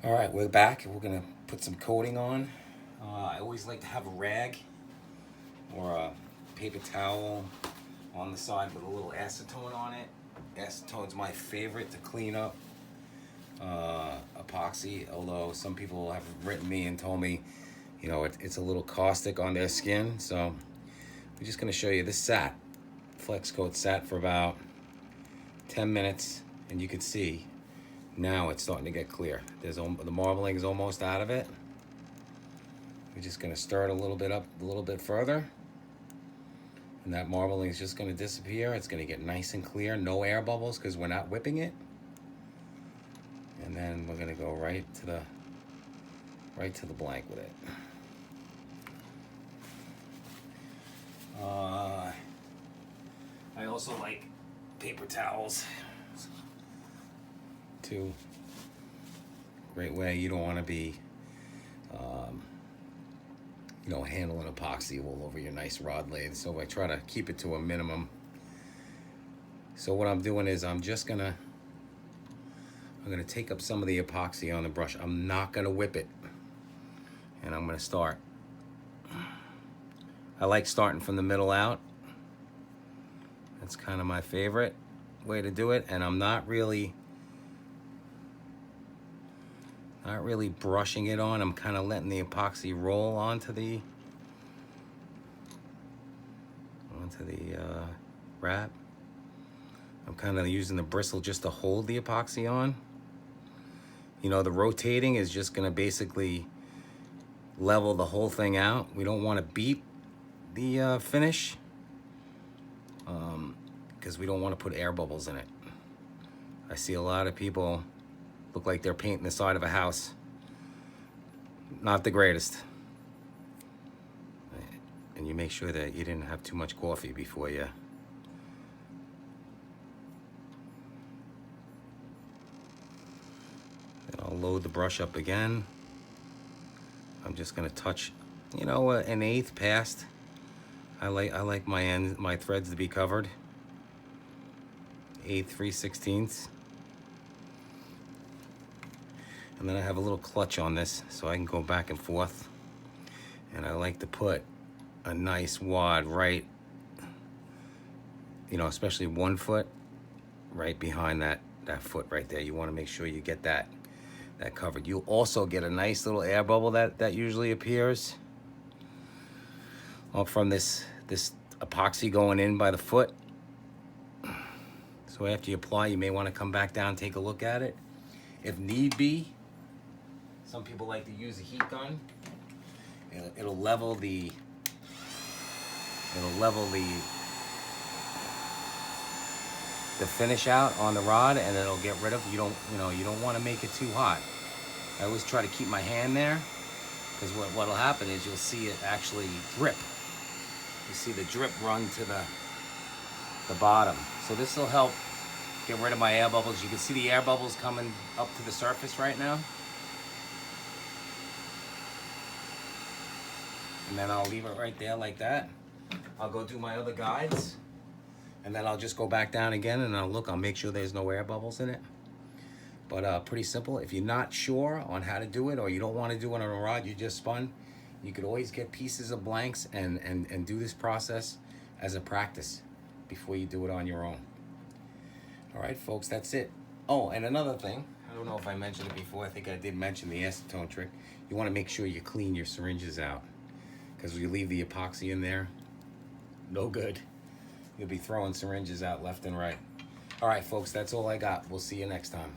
All right, we're back. We're gonna put some coating on. I always like to have a rag or a paper towel on the side with a little acetone on it. Acetone's my favorite to clean up epoxy, although some people have written me and told me, it's a little caustic on their skin. So we're just gonna show you this sat. Flex coat sat for about 10 minutes, and you can see now it's starting to get clear. The marbling is almost out of it. We're just gonna stir it a little bit up, a little bit further, and that marbling is just gonna disappear. It's gonna get nice and clear, no air bubbles because we're not whipping it. And then we're gonna go right to the blank with it. I also like paper towels. Too. Great way. You don't want to be, handling epoxy all over your nice rod lathe. So I try to keep it to a minimum. So what I'm doing is I'm gonna take up some of the epoxy on the brush. I'm not gonna whip it, and I'm gonna start. I like starting from the middle out. That's kind of my favorite way to do it, and I'm not really brushing it on. I'm kind of letting the epoxy roll onto the wrap. I'm kind of using the bristle just to hold the epoxy on. The rotating is just going to basically level the whole thing out. We don't want to beat the finish because we don't want to put air bubbles in it. I see a lot of people look like they're painting the side of a house. Not the greatest. And you make sure that you didn't have too much coffee before you. Then I'll load the brush up again. I'm just gonna touch, an eighth past. I like my threads to be covered. Eighth, 3/16. And then I have a little clutch on this so I can go back and forth. And I like to put a nice wad right, especially 1 foot right behind that foot right there. You want to make sure you get that covered. You'll also get a nice little air bubble that usually appears from this epoxy going in by the foot. So after you apply, you may want to come back down and take a look at it. If need be, some people like to use a heat gun. It'll level the finish out on the rod, and it'll get rid of. You don't want to make it too hot. I always try to keep my hand there, because what'll happen is you'll see it actually drip. You see the drip run to the bottom. So this will help get rid of my air bubbles. You can see the air bubbles coming up to the surface right now. And then I'll leave it right there like that. I'll go do my other guides, and then I'll just go back down again, and I'll make sure there's no air bubbles in it. But pretty simple. If you're not sure on how to do it, or you don't want to do it on a rod you just spun, you could always get pieces of blanks and do this process as a practice before you do it on your own. All right, folks, that's it. Oh, and another thing, I don't know if I mentioned it before. I think I did mention the acetone trick. You want to make sure you clean your syringes out, because if you leave the epoxy in there, no good. You'll be throwing syringes out left and right. All right, folks, that's all I got. We'll see you next time.